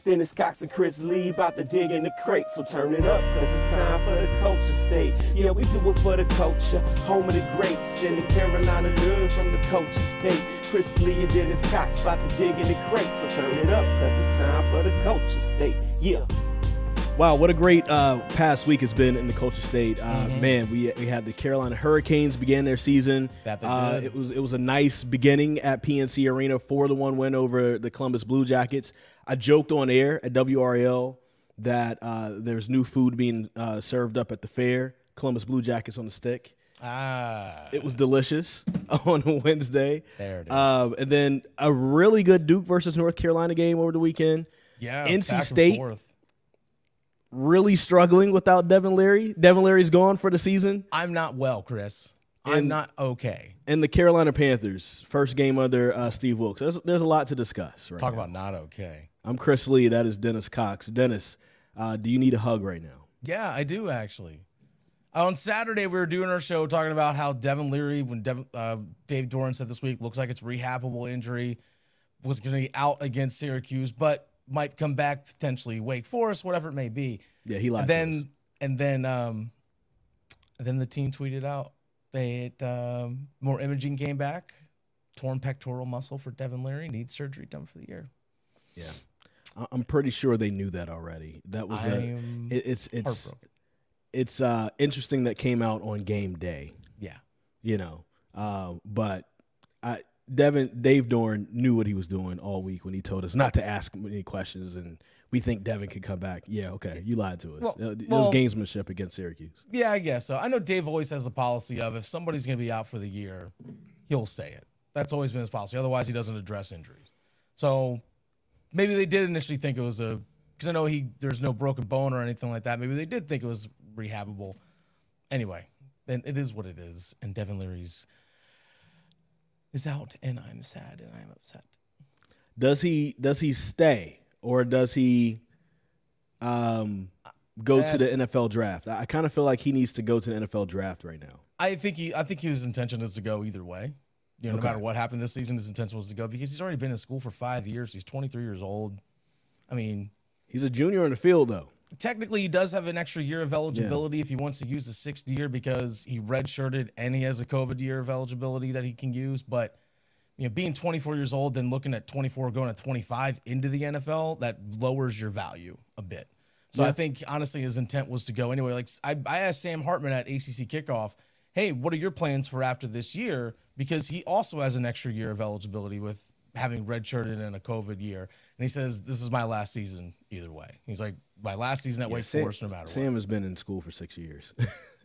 Dennis Cox and Chris Lee about to dig in the crates, so turn it up, cause it's time for the culture state. Yeah, we do it for the culture, home of the greats, in the Carolina good from the culture state. Chris Lee and Dennis Cox about to dig in the crates, so turn it up, cause it's time for the culture state. Yeah. Wow, what a great past week has been in the culture state. Man, we had the Carolina Hurricanes begin their season. It was a nice beginning at PNC Arena, 4-1 win over the Columbus Blue Jackets. I joked on air at WRL that there's new food being served up at the fair, Columbus Blue Jackets on the stick. It was delicious on a Wednesday. There it is. And then a really good Duke versus North Carolina game over the weekend. Yeah, NC State really struggling without Devin Leary. Devin Leary's gone for the season. I'm not well, Chris. I'm not okay. And the Carolina Panthers, first game under Steve Wilks. There's a lot to discuss right Talk now. about not okay. I'm Chris Lee. That is Dennis Cox. Dennis, do you need a hug right now? Yeah, I do, actually. On Saturday, we were doing our show talking about how Devin Leary, when Dave Doran said this week, looks like it's a rehabbable injury, was going to be out against Syracuse, but might come back potentially Wake Forest, whatever it may be. Yeah, he lied. And then the team tweeted out more imaging came back. Torn pectoral muscle for Devin Leary, needs surgery done for the year. Yeah, I'm pretty sure they knew that already. That was it's interesting that came out on game day. Yeah, but Dave Doran knew what he was doing all week when he told us not to ask him any questions, and we think Devin could come back. Yeah, okay, you lied to us. It was gamesmanship against Syracuse. Yeah, I guess so. I know Dave always has the policy of if somebody's going to be out for the year, he'll say it. That's always been his policy. Otherwise, he doesn't address injuries. So maybe they did initially think it was because I know there's no broken bone or anything like that. Maybe they did think it was rehabbable. Anyway, then it is what it is, and Devin Leary's is out, and I'm sad and I'm upset. Does he stay, or does he go to the NFL draft? I kind of feel like he needs to go to the NFL draft right now. I think his intention is to go either way. No matter what happened this season, his intention was to go because he's already been in school for 5 years. He's 23 years old. I mean, he's a junior in the field, though. Technically, he does have an extra year of eligibility if he wants to use the 6th year because he redshirted and he has a COVID year of eligibility that he can use. But being 24 years old, then looking at 24 going to 25 into the NFL, that lowers your value a bit. So I think, honestly, his intent was to go anyway. Like I asked Sam Hartman at ACC Kickoff, hey, what are your plans for after this year? Because he also has an extra year of eligibility with having redshirted in a COVID year. And he says, this is my last season either way. He's like, my last season at Wake Forest, no matter what. Sam has been in school for 6 years.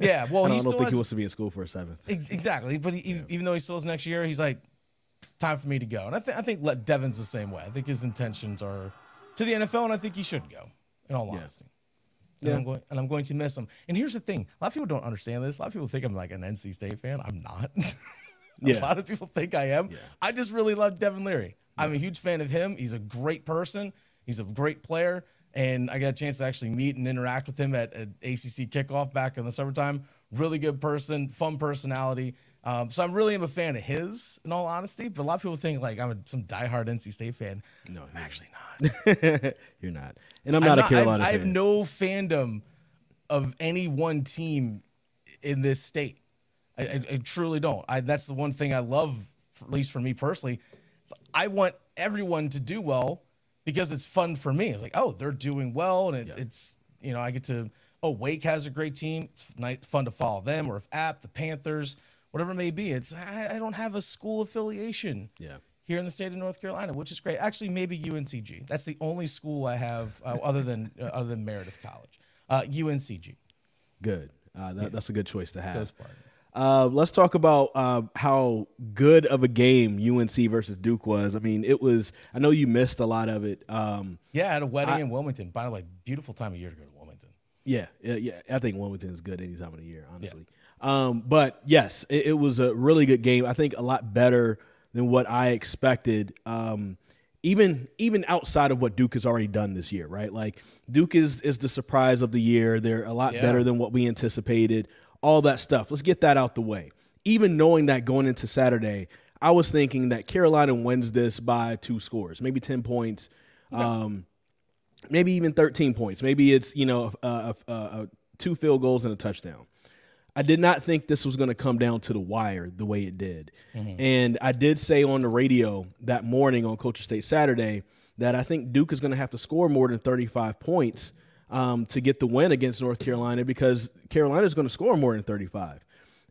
Yeah, well, I don't think he wants to be in school for a 7th. Exactly. But even though he still has next year, he's like, time for me to go. And I think Devin's the same way. I think his intentions are to the NFL, and I think he should go, in all honesty. And I'm going to miss him. And here's the thing. A lot of people don't understand this. A lot of people think I'm like an NC State fan. I'm not. A lot of people think I am. Yeah. I just really love Devin Leary. I'm a huge fan of him. He's a great person. He's a great player. And I got a chance to actually meet and interact with him at ACC Kickoff back in the summertime. Really good person, fun personality. So I really am a fan of his, in all honesty. But a lot of people think like I'm some diehard NC State fan. No, I'm actually not. You're not. And I'm not a Carolina fan. I have no fandom of any one team in this state. I truly don't. That's the one thing I love, at least for me personally. I want everyone to do well because it's fun for me. It's like, oh, they're doing well, and it's I get to. Oh, Wake has a great team. It's fun to follow them, or if App, the Panthers, whatever it may be. I don't have a school affiliation. Yeah. Here in the state of North Carolina, which is great. Actually, maybe UNCG. That's the only school I have other than Meredith College. UNCG. Good. That's a good choice to have. Those parties. Let's talk about how good of a game UNC versus Duke was. I mean, it was. I know you missed a lot of it. At a wedding in Wilmington. By the way, beautiful time of year to go to Wilmington. Yeah. I think Wilmington is good any time of the year, honestly. Yeah. But yes, it was a really good game. I think a lot better than what I expected, even outside of what Duke has already done this year, right? Like Duke is the surprise of the year. They're a lot better than what we anticipated, all that stuff. Let's get that out the way. Even knowing that going into Saturday, I was thinking that Carolina wins this by 2 scores, maybe 10 points. maybe even 13 points. Maybe it's 2 field goals and a touchdown. I did not think this was going to come down to the wire the way it did. Mm-hmm. And I did say on the radio that morning on Culture State Saturday that I think Duke is going to have to score more than 35 points to get the win against North Carolina, because Carolina is going to score more than 35.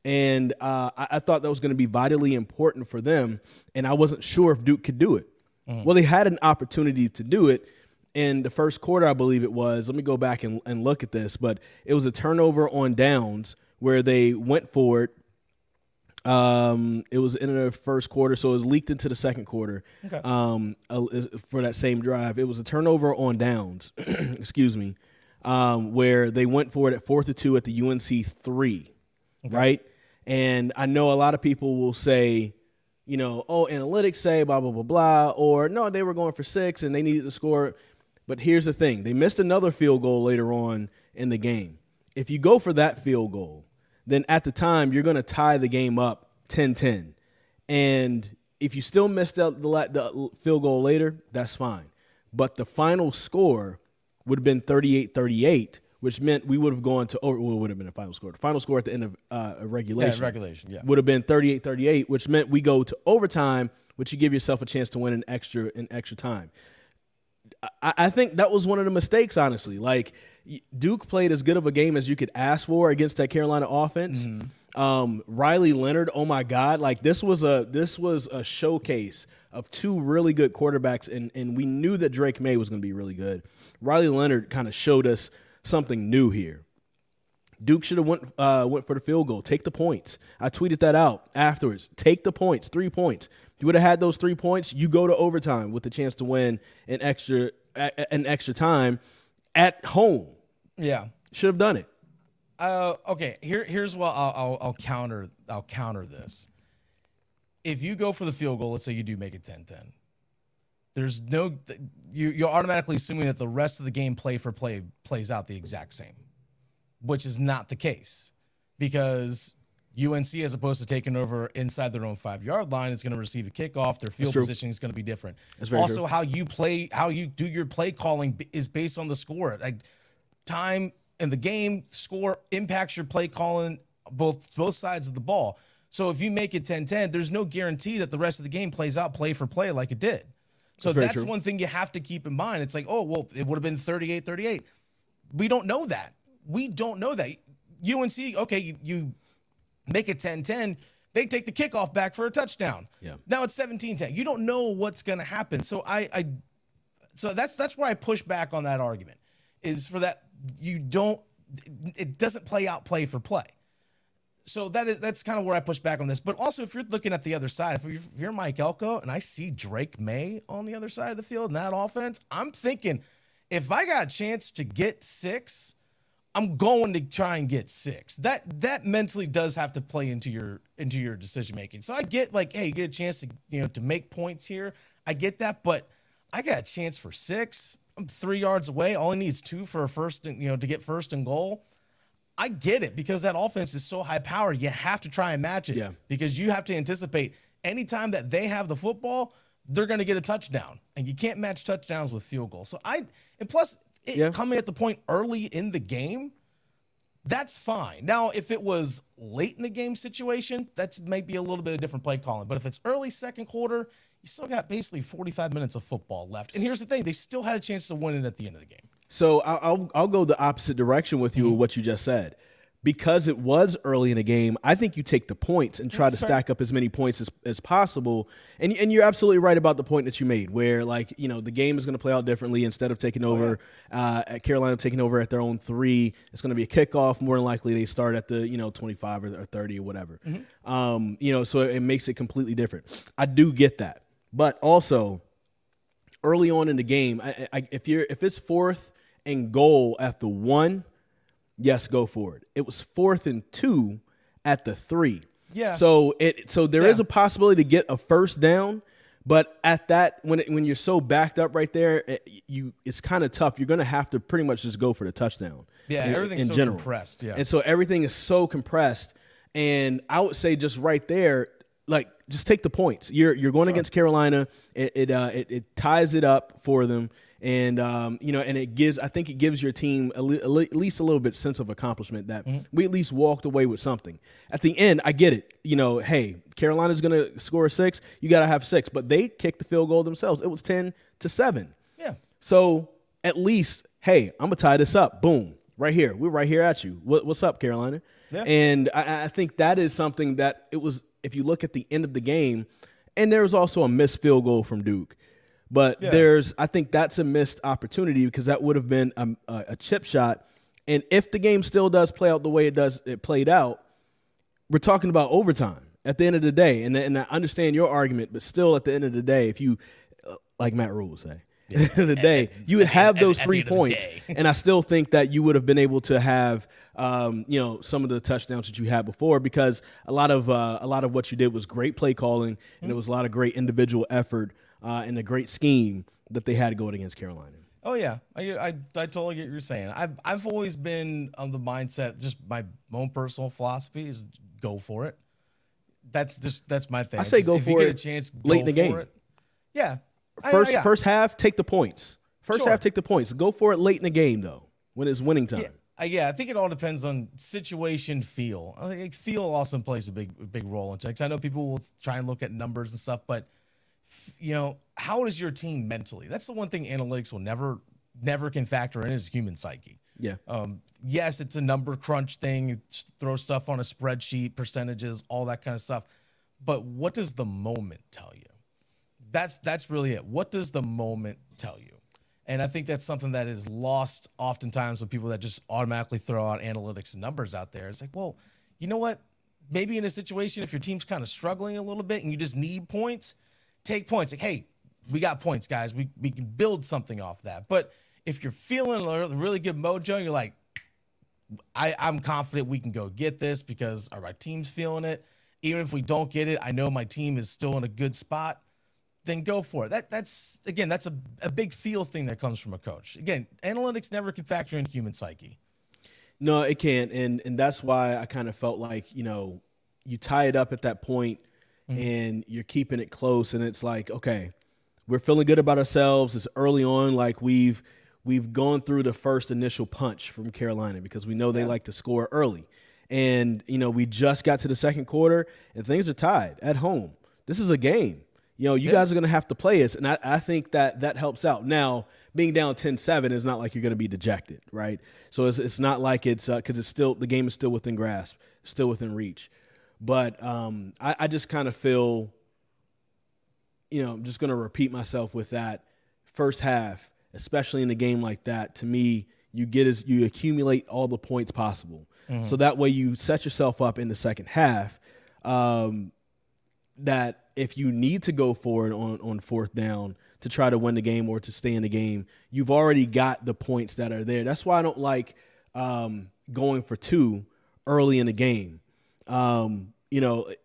And I thought that was going to be vitally important for them, and I wasn't sure if Duke could do it. Mm-hmm. Well, they had an opportunity to do it in the first quarter, I believe it was. Let me go back and look at this. But it was a turnover on downs where they went for it. It was in the first quarter, so it was leaked into the second quarter. Okay. For that same drive. It was a turnover on downs, excuse me, where they went for it at 4th and 2 at the UNC 3, okay. Right? And I know a lot of people will say, analytics say blah, blah, blah, blah, or no, they were going for 6 and they needed to score. But here's the thing. They missed another field goal later on in the game. If you go for that field goal, then at the time you're going to tie the game up 10-10. And if you still missed out the field goal later, that's fine. But the final score would have been 38-38, which meant we would have gone to over. Well, it would have been a final score. The final score at the end of regulation. Yeah, regulation, yeah. Would have been 38-38, which meant we go to overtime, which you give yourself a chance to win in extra time. I think that was one of the mistakes, honestly. Like, Duke played as good of a game as you could ask for against that Carolina offense. Mm-hmm. Riley Leonard, oh my God, like this was a showcase of 2 really good quarterbacks, and we knew that Drake May was going to be really good. Riley Leonard kind of showed us something new here. Duke should have went for the field goal. Take the points. I tweeted that out afterwards. Take the points, 3 points. If you would have had those 3 points, you go to overtime with the chance to win an extra time at home. Yeah, should have done it. Okay. Here's what I'll counter this. If you go for the field goal, let's say you do make it 10-10. There's no you're automatically assuming that the rest of the game play for play plays out the exact same, which is not the case, because UNC, as opposed to taking over inside their own 5-yard line, is going to receive a kickoff. Their field positioning is going to be different. Also, true. How you do your play calling is based on the score. Like, time in the game, score impacts your play calling both sides of the ball. So if you make it 10-10, there's no guarantee that the rest of the game plays out play for play like it did. So that's one thing you have to keep in mind. It's like, oh, well, it would have been 38-38. We don't know that. UNC, okay, you make it 10-10, they take the kickoff back for a touchdown. Yeah. Now it's 17-10. You don't know what's going to happen. So so that's where I push back on that argument, is for that it doesn't play out play for play. So that's kind of where I push back on this. But also, if you're looking at the other side, if you're Mike Elko and I see Drake May on the other side of the field in that offense, I'm thinking, if I got a chance to get 6, I'm going to try and get 6. That mentally does have to play into your decision making. So I get, like, hey, you get a chance to make points here. I get that, but I got a chance for 6. I'm 3 yards away. All I need is 2 for a first, to get first and goal. I get it, because that offense is so high powered. You have to try and match it, because you have to anticipate anytime that they have the football, they're going to get a touchdown, and you can't match touchdowns with field goals. So coming at the point early in the game, that's fine. Now, if it was late in the game situation, that's maybe a little bit of different play calling. But if it's early second quarter, you still got basically 45 minutes of football left. And here's the thing. They still had a chance to win it at the end of the game. So I'll go the opposite direction with you with what you just said. Because it was early in the game, I think you take the points and try to stack up as many points as possible. And you're absolutely right about the point that you made, where, like, the game is going to play out differently. Instead of taking over at Carolina taking over at their own 3, it's going to be a kickoff. More than likely they start at the 25 or 30 or whatever. Mm-hmm. So it makes it completely different. I do get that, but also early on in the game, if it's 4th and goal at the 1. Yes, go for it. It was 4th and 2 at the 3. Yeah. So there is a possibility to get a first down, but at that, when you're so backed up right there, it's kind of tough. You're going to have to pretty much just go for the touchdown. Yeah, everything's so compressed. Yeah. And so everything is so compressed, and I would say just right there, like, just take the points. You're going against Carolina. It ties it up for them. And, and I think it gives your team at least a little bit sense of accomplishment that we at least walked away with something. At the end, I get it. Hey, Carolina's going to score 6. You got to have 6. But they kicked the field goal themselves. It was 10-7. Yeah. So at least, hey, I'm going to tie this up. Boom. Right here. We're right here at you. What's up, Carolina? Yeah. And I think that is something that it was, if you look at the end of the game, and there was also a missed field goal from Duke. But I think that's a missed opportunity because that would have been a chip shot. And if the game still does play out the way it played out, we're talking about overtime at the end of the day. And I understand your argument, but still at the end of the day, if you, like Matt Rule would say, at the end of the day, you would have those 3 points. And I still think that you would have been able to have, some of the touchdowns that you had before because a lot of what you did was great play calling and it was a lot of great individual effort. And a great scheme that they had going against Carolina. Oh yeah, I totally get what you're saying. I've always been on the mindset. Just my own personal philosophy is go for it. That's my thing. I say go for it. If you get a chance, late in the game. It. Yeah. First half, take the points. First half, take the points. Go for it late in the game though, when it's winning time. Yeah, I think it all depends on situation, feel. I think feel also plays a big role in it. I know people will try and look at numbers and stuff, but how is your team mentally? That's the one thing analytics will never can factor in is human psyche. Yeah. Yes, it's a number crunch thing. You throw stuff on a spreadsheet, percentages, all that kind of stuff. But what does the moment tell you? That's really it. What does the moment tell you? And I think that's something that is lost oftentimes with people that just automatically throw out analytics and numbers out there. It's like, well, you know what? Maybe in a situation, if your team's kind of struggling a little bit and you just need points, take points. Like, hey, we got points, guys. We can build something off that. But if you're feeling a really good mojo, you're like, I'm confident we can go get this because our team's feeling it. Even if we don't get it, I know my team is still in a good spot. Then go for it. That's a big feel thing that comes from a coach. Again, analytics never can factor in human psyche. No, it can't. And that's why I kind of felt like, you tie it up at that point. And you're keeping it close, and it's like, okay, we're feeling good about ourselves. It's early on, like we've gone through the first initial punch from Carolina because we know they like to score early. And, we just got to the second quarter, and things are tied at home. This is a game. You guys are going to have to play us, and I think that helps out. Now, being down 10-7 is not like you're going to be dejected, right? So it's not like it's because the game is still within grasp, still within reach. But I just kind of feel, I'm just going to repeat myself with that first half, especially in a game like that. To me, you accumulate all the points possible. So that way you set yourself up in the second half that if you need to go for it on fourth down to try to win the game or to stay in the game, you've already got the points that are there. That's why I don't like going for 2 early in the game.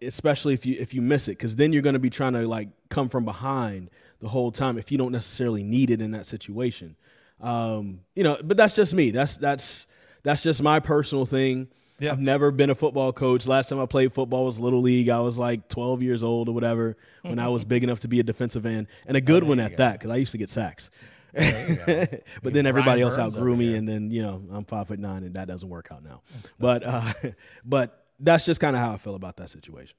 Especially if you miss it, because then you're going to be trying to come from behind the whole time if you don't necessarily need it in that situation. But that's just me. That's just my personal thing. Yeah. I've never been a football coach. Last time I played football was Little League. I was like 12 years old or whatever when I was big enough to be a defensive end, and a good one at that because I used to get sacks. But then everybody else outgrew me, and then I'm 5'9", and that doesn't work out now. But that's just kind of how I feel about that situation.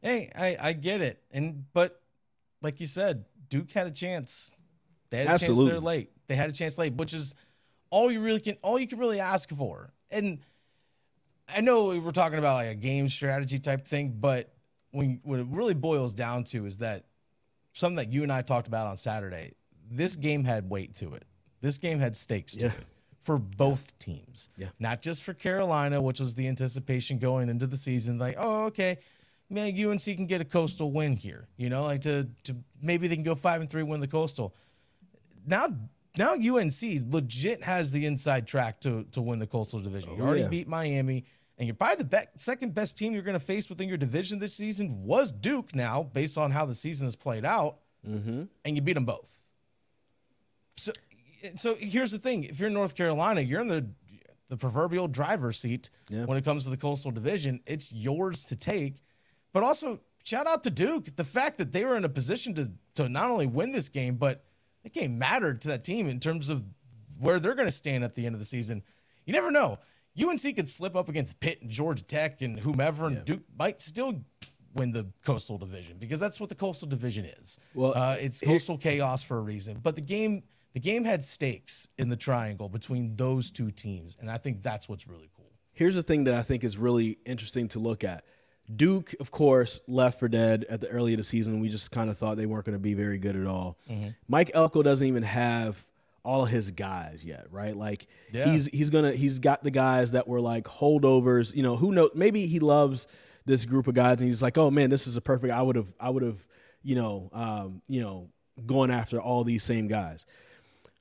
Hey, I get it, but like you said, Duke had a chance. They had a chance there late. They had a chance late, which is all you can really ask for. And I know we're talking about a game strategy type thing, but when it really boils down to is that something that you and I talked about on Saturday. This game had weight to it. This game had stakes to it for both teams. Yeah. Not just for Carolina, which was the anticipation going into the season. Like, oh, okay, man, UNC can get a Coastal win here. To maybe they can go 5-3, win the Coastal. Now UNC legit has the inside track to win the Coastal Division. You already beat Miami, and you're probably the second best team you're going to face within your division this season was Duke now, based on how the season has played out, and you beat them both. So here's the thing. If you're in North Carolina, you're in the proverbial driver's seat when it comes to the Coastal Division. It's yours to take. But also, shout out to Duke. The fact that they were in a position to not only win this game, but that game mattered to that team in terms of where they're going to stand at the end of the season. You never know. UNC could slip up against Pitt and Georgia Tech and whomever, and Duke might still win the Coastal Division, because that's what the Coastal Division is. Well, it's Coastal chaos for a reason. But the game had stakes in the triangle between those two teams, and I think that's what's really cool. Here's the thing that I think is really interesting to look at. Duke, of course, left for dead at the early of the season. We just kind of thought they weren't going to be very good at all. Mm-hmm. Mike Elko doesn't even have all of his guys yet, right? Like he's got the guys that were like holdovers. You know, who knows? Maybe he loves this group of guys, and he's like, oh man, this is a perfect. I would have, going after all these same guys.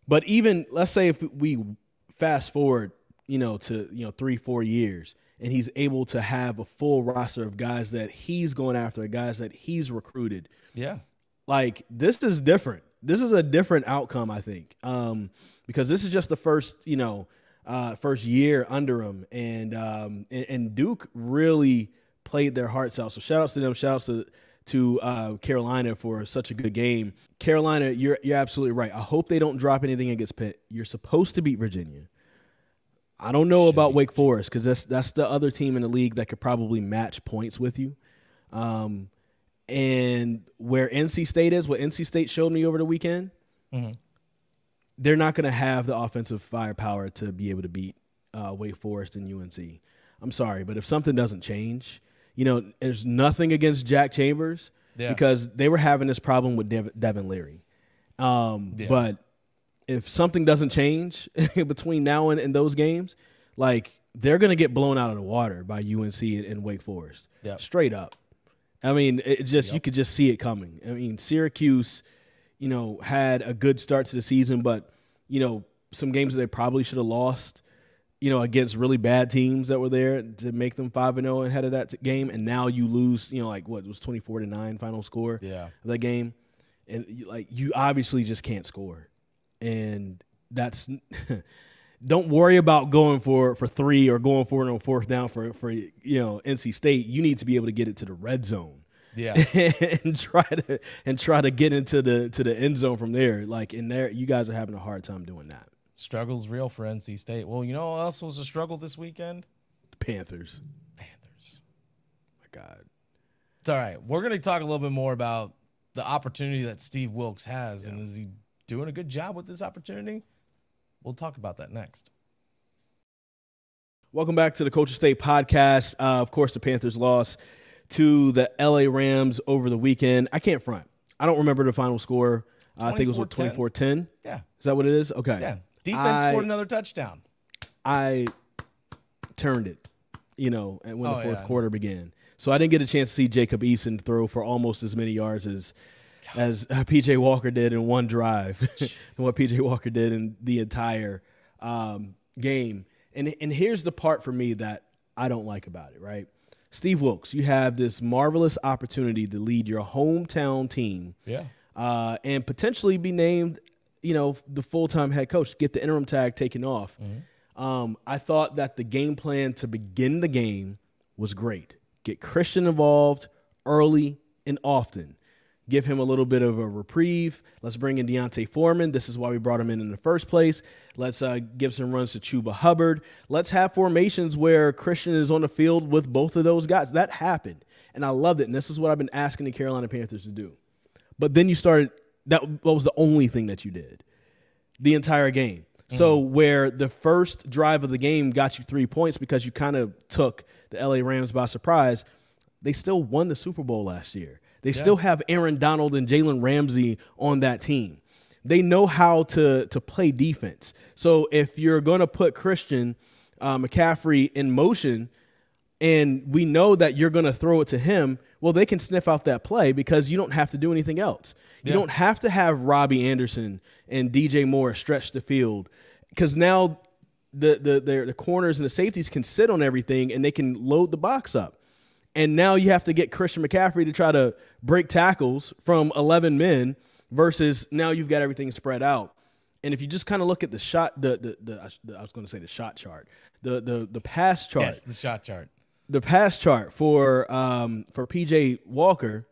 But even let's say if we fast forward, to 3-4 years, and he's able to have a full roster of guys that he's going after, guys that he's recruited. Yeah, like this is different. This is a different outcome, I think, because this is just the first year under him, and Duke really played their hearts out. So shout outs to them. Shout outs to Carolina for such a good game. Carolina, you're absolutely right. I hope they don't drop anything against Pitt. You're supposed to beat Virginia. I don't know about Wake Forest, because that's the other team in the league that could probably match points with you. And where NC State is, what NC State showed me over the weekend, they're not going to have the offensive firepower to be able to beat Wake Forest and UNC. I'm sorry, but if something doesn't change, there's nothing against Jack Chambers, because they were having this problem with Devin Leary. But if something doesn't change between now and those games, like they're going to get blown out of the water by UNC and Wake Forest. Straight up. I mean, you could just see it coming. I mean, Syracuse, had a good start to the season, but, some games that they probably should have lost, against really bad teams that were there to make them 5-0 ahead of that game. And now you lose, it was 24-9 final score of that game. And you obviously just can't score. And that's don't worry about going for 3 or going for it on fourth down for NC State. You need to be able to get it to the red zone, and try to get into the end zone from there. Like in there, you guys are having a hard time doing that. Struggle's real for NC State. Well, you know what else was a struggle this weekend? The Panthers. My God. It's all right. We're going to talk a little bit more about the opportunity that Steve Wilks has, and is he doing a good job with this opportunity? We'll talk about that next. Welcome back to the Culture State podcast. Of course, the Panthers lost to the LA Rams over the weekend. I can't front. I don't remember the final score. I think it was 24-10. Yeah. Is that what it is? Okay. Yeah. Defense scored another touchdown. I turned it, and when the fourth quarter began. So I didn't get a chance to see Jacob Eason throw for almost as many yards as P.J. Walker did in one drive, and what P.J. Walker did in the entire game. And here's the part for me that I don't like about it, right? Steve Wilks, you have this marvelous opportunity to lead your hometown team, and potentially be named, the full-time head coach, get the interim tag taken off. I thought that the game plan to begin the game was great. Get Christian involved early and often. Give him a little bit of a reprieve. Let's bring in Deontay Foreman. This is why we brought him in the first place. Let's give some runs to Chuba Hubbard. Let's have formations where Christian is on the field with both of those guys. That happened, and I loved it, and this is what I've been asking the Carolina Panthers to do. But then you started – that was the only thing that you did the entire game. So where the first drive of the game got you 3 points because you kind of took the LA Rams by surprise, they still won the Super Bowl last year. They still have Aaron Donald and Jalen Ramsey on that team. They know how to play defense. So if you're going to put Christian McCaffrey in motion and we know that you're going to throw it to him, well, they can sniff out that play because you don't have to do anything else. You don't have to have Robbie Anderson and DJ Moore stretch the field because now the corners and the safeties can sit on everything and they can load the box up. And now you have to get Christian McCaffrey to try to break tackles from 11 men versus now you've got everything spread out. And if you just kind of look at the shot, I was going to say the shot chart, the pass chart. Yes, the shot chart. The pass chart for PJ Walker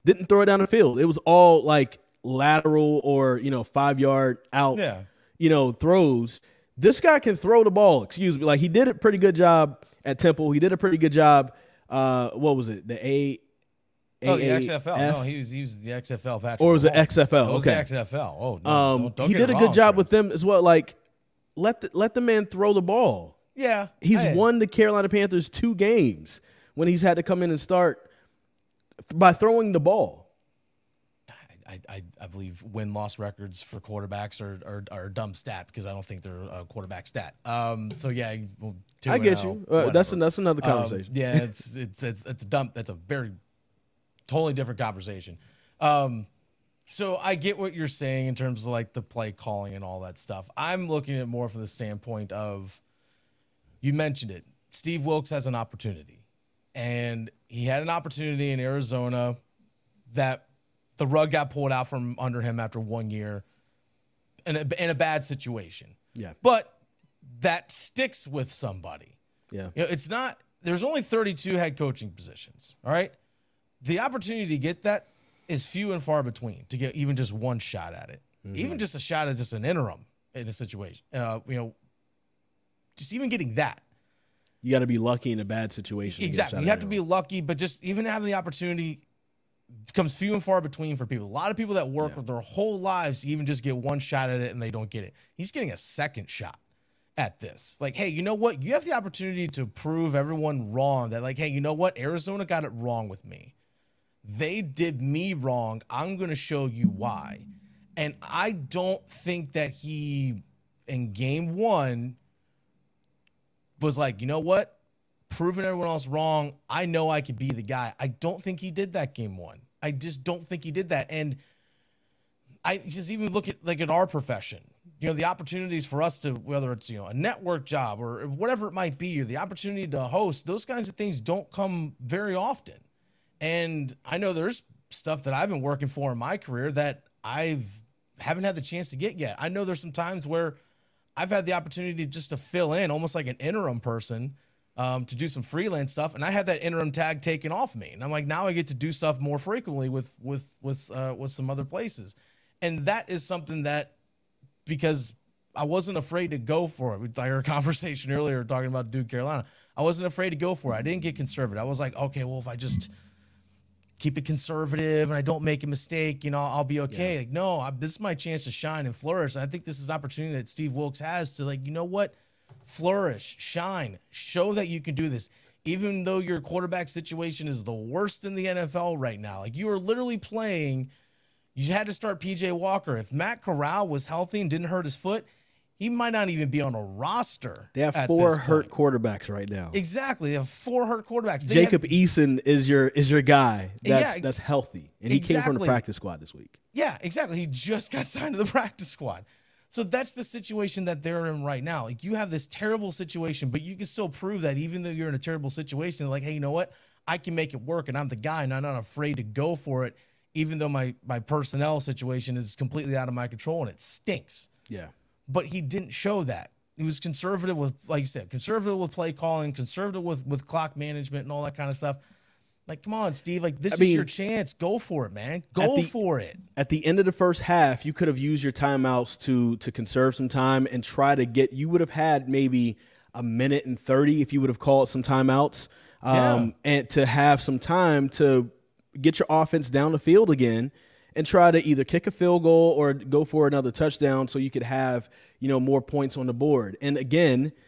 didn't throw it down the field. It was all like lateral or 5-yard out, Yeah. Throws. This guy can throw the ball. Excuse me. Like, he did a pretty good job at Temple. He did a pretty good job. What was it? The XFL. No, he was the XFL. Patrick. Or was it XFL? It was okay. the XFL. Oh, no, don't he get did it a wrong, good job Chris. with them as well. Like, let the man throw the ball. Yeah, He's won the Carolina Panthers 2 games when he's had to come in and start by throwing the ball. I believe win-loss records for quarterbacks are a dumb stat because I don't think they're a quarterback stat. So yeah, well, I get you. That's another conversation. Yeah, it's a dumb. That's a very totally different conversation. So I get what you're saying in terms of like the play calling and all that stuff. I'm looking at it more from the standpoint of, you mentioned it, Steve Wilks has an opportunity, and he had an opportunity in Arizona that the rug got pulled out from under him after 1 year in a bad situation. Yeah. But that sticks with somebody. Yeah. It's not, there's only 32 head coaching positions. All right. The opportunity to get that is few and far between, to get even just one shot at it. Mm-hmm. Even just a shot at just an interim in a situation. Just even getting that. You got to be lucky in a bad situation. Exactly. You have to be lucky, but just even having the opportunity becomes few and far between for people. A lot of people that work with their whole lives even just get one shot at it and they don't get it. He's getting a second shot at this. Like, hey, you know what? You have the opportunity to prove everyone wrong. That like, hey, you know what? Arizona got it wrong with me. They did me wrong. I'm going to show you why. And I don't think that he, in game 1, was like, you know what? Proving everyone else wrong, I know I could be the guy. I don't think he did that game 1. I just don't think he did that. And I just even look at like in our profession, the opportunities for us to, whether it's, a network job or whatever it might be, or the opportunity to host, those kinds of things don't come very often. And I know there's stuff that I've been working for in my career that haven't had the chance to get yet. I know there's some times where I've had the opportunity just to fill in almost like an interim person, to do some freelance stuff, and I had that interim tag taken off me, and I'm like, now I get to do stuff more frequently with some other places, and that is something that, because I wasn't afraid to go for it. I heard a conversation earlier talking about Duke, Carolina. I wasn't afraid to go for it. I didn't get conservative. I was like, okay, well, if I just keep it conservative and I don't make a mistake, I'll be okay. Yeah. Like, no, this is my chance to shine and flourish. And I think this is an opportunity that Steve Wilks has to, like, you know what? Flourish, shine, show that you can do this. Even though your quarterback situation is the worst in the NFL right now. Like, you are literally playing, you had to start PJ Walker. If Matt Corral was healthy and didn't hurt his foot, he might not even be on a roster. They have 4 hurt quarterbacks right now. Exactly. They have 4 hurt quarterbacks. Jacob Eason is your guy that's healthy. And he came from the practice squad this week. Yeah, exactly. He just got signed to the practice squad. So that's the situation that they're in right now. Like, you have this terrible situation, but you can still prove that even though you're in a terrible situation, they're like, hey, you know what? I can make it work, and I'm the guy, and I'm not afraid to go for it, even though my personnel situation is completely out of my control, and it stinks. Yeah. But he didn't show that. He was conservative with, like you said, conservative with play calling, conservative with clock management and all that kind of stuff. Like, come on, Steve. Like, this is your chance. Go for it, man. Go for it. At the end of the first half, you could have used your timeouts to conserve some time and try to get – you would have had maybe a minute and 30 if you would have called some timeouts, and to have some time to get your offense down the field again and try to either kick a field goal or go for another touchdown so you could have, more points on the board. And again –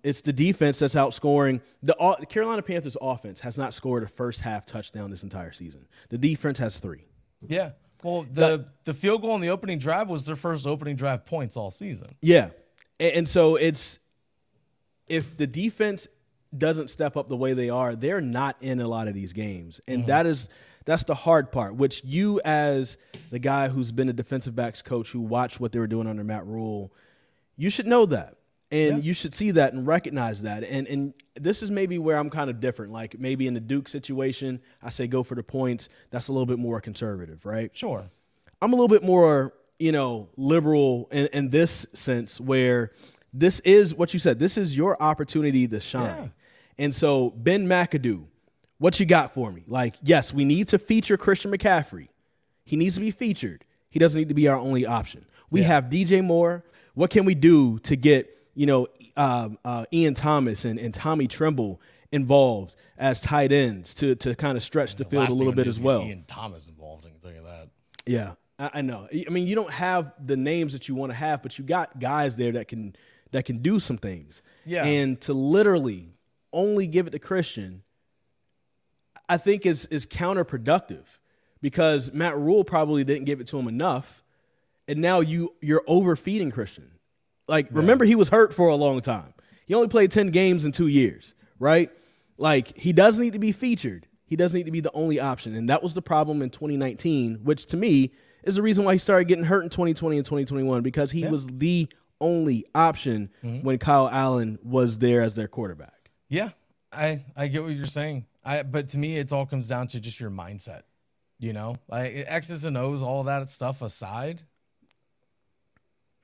it's the defense that's outscoring. The Carolina Panthers offense has not scored a first half touchdown this entire season. The defense has 3. Yeah. Well, the field goal on the opening drive was their first opening drive points all season. Yeah. And so it's, if the defense doesn't step up the way they are, they're not in a lot of these games. And that's the hard part, which you, as the guy who's been a defensive backs coach who watched what they were doing under Matt Rule, you should know that. And you should see that and recognize that. And this is maybe where I'm kind of different. Like, maybe in the Duke situation, I say go for the points. That's a little bit more conservative, right? Sure. I'm a little bit more, liberal in this sense, where this is what you said. This is your opportunity to shine. Yeah. And so, Ben McAdoo, what you got for me? Like, yes, we need to feature Christian McCaffrey. He needs to be featured. He doesn't need to be our only option. We have DJ Moore. What can we do to get, Ian Thomas and Tommy Tremble involved as tight ends to kind of stretch the field a little bit as well? Ian Thomas involved, I can tell you that. Yeah, I know. I mean, you don't have the names that you want to have, but you got guys there that can do some things. Yeah. And to literally only give it to Christian, I think is counterproductive, because Matt Rule probably didn't give it to him enough, and now you're overfeeding Christian. Like, remember, he was hurt for a long time. He only played 10 games in 2 years, right? Like, he does need to be featured. He doesn't need to be the only option, and that was the problem in 2019, which to me is the reason why he started getting hurt in 2020 and 2021, because he was the only option when Kyle Allen was there as their quarterback. Yeah, I get what you're saying. But to me, it all comes down to just your mindset. Like X's and O's, all that stuff aside,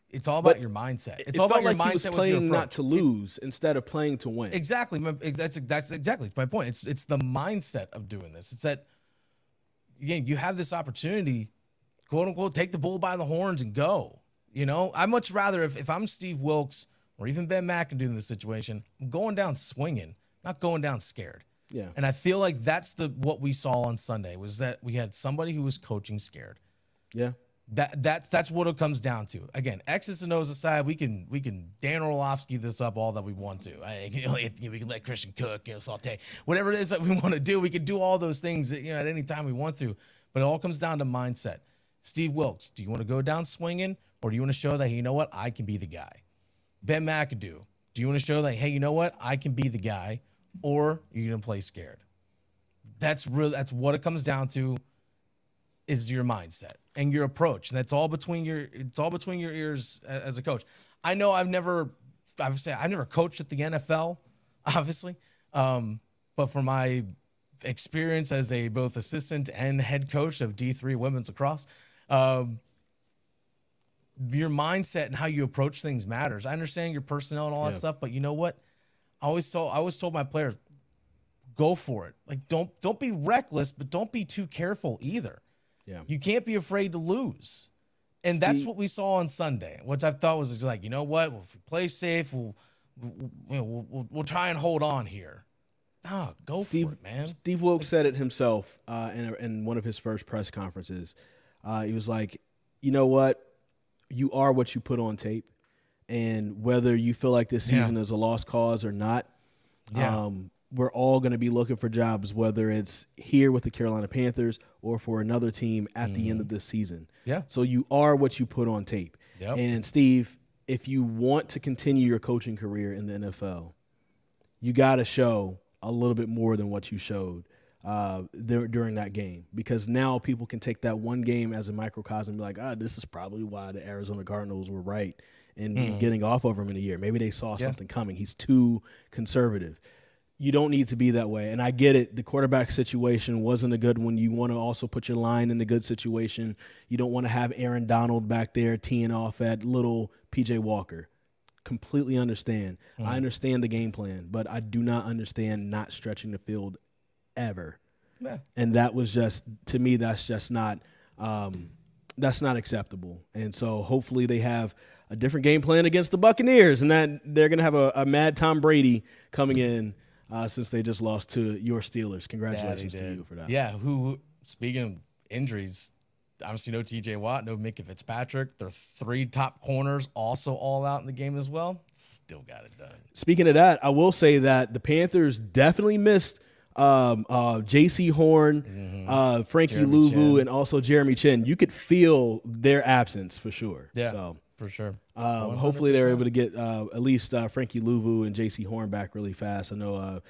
it's all about your mindset. It's all about your mindset. He was playing not to lose instead of playing to win. Exactly. That's exactly my point. It's the mindset of doing this. It's that, again, you have this opportunity, quote unquote, take the bull by the horns and go. I'd much rather, if I'm Steve Wilks or even Ben McAdoo in this situation, I'm going down swinging, not going down scared. Yeah. And I feel like that's what we saw on Sunday, was that we had somebody who was coaching scared. Yeah. That's what it comes down to. Again, X's and O's aside, we can Dan Orlovsky this up all that we want to. We can let Christian cook, saute, whatever it is that we want to do. We can do all those things at any time we want to. But it all comes down to mindset. Steve Wilks, do you want to go down swinging, or do you want to show that, hey, you know what, I can be the guy? Ben McAdoo, do you want to show that, hey, you know what, I can be the guy, or are you going to play scared? That's what it comes down to, is your mindset and your approach. And it's all between your ears as a coach. I know I've never coached at the NFL, obviously. But from my experience as a both assistant and head coach of D3 women's lacrosse, your mindset and how you approach things matters. I understand your personnel and all that stuff, but you know what? I always told my players, go for it. Like, don't be reckless, but don't be too careful either. Yeah. You can't be afraid to lose. And that's what we saw on Sunday, which I thought was like, you know what? Well, if we play safe, we'll try and hold on here. No, go for it, man. Steve Wilks said it himself in one of his first press conferences. He was like, you know what? You are what you put on tape. And whether you feel like this season is a lost cause or not, we're all going to be looking for jobs, whether it's here with the Carolina Panthers or for another team at the end of this season. Yeah. So you are what you put on tape. Yep. And Steve, if you want to continue your coaching career in the NFL, you got to show a little bit more than what you showed during that game, because now people can take that one game as a microcosm and be like, this is probably why the Arizona Cardinals were right in getting off over him in a year. Maybe they saw something coming. He's too conservative. You don't need to be that way. And I get it. The quarterback situation wasn't a good one. You want to also put your line in a good situation. You don't want to have Aaron Donald back there teeing off at little PJ Walker. Completely understand. I understand the game plan, but I do not understand not stretching the field ever. Yeah. And that was just, to me, that's just not that's not acceptable. And so hopefully they have a different game plan against the Buccaneers, and that they're going to have a mad Tom Brady coming in since they just lost to your Steelers. Congratulations to you for that. Yeah, who, speaking of injuries, obviously no TJ Watt, no Minkah Fitzpatrick. Their three top corners also all out in the game as well. Still got it done. Speaking of that, I will say that the Panthers definitely missed J.C. Horn, Frankie Louvu, and also Jeremy Chin. You could feel their absence for sure. Yeah, so, for sure. Hopefully they're able to get at least Frankie Louvu and J.C. Horn back really fast. I know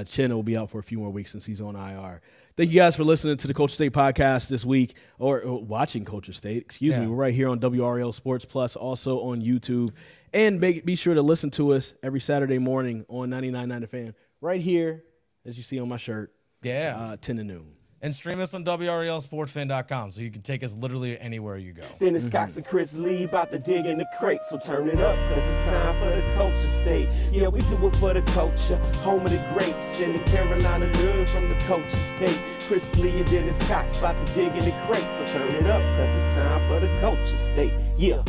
Chin will be out for a few more weeks since he's on IR. Thank you guys for listening to the Culture State podcast this week, or watching Culture State. Excuse me. We're right here on WRL Sports Plus, also on YouTube. And be sure to listen to us every Saturday morning on 99.9 The Fan, right here, as you see on my shirt, 10 to noon. And stream us on WRELSportsFan.com so you can take us literally anywhere you go. Dennis Cox and Chris Lee about to dig in the crate, so turn it up, cause it's time for the culture state. Yeah, we do it for the culture, home of the greats, in the Carolina hood from the culture state. Chris Lee and Dennis Cox about to dig in the crate, so turn it up, cause it's time for the culture state. Yeah.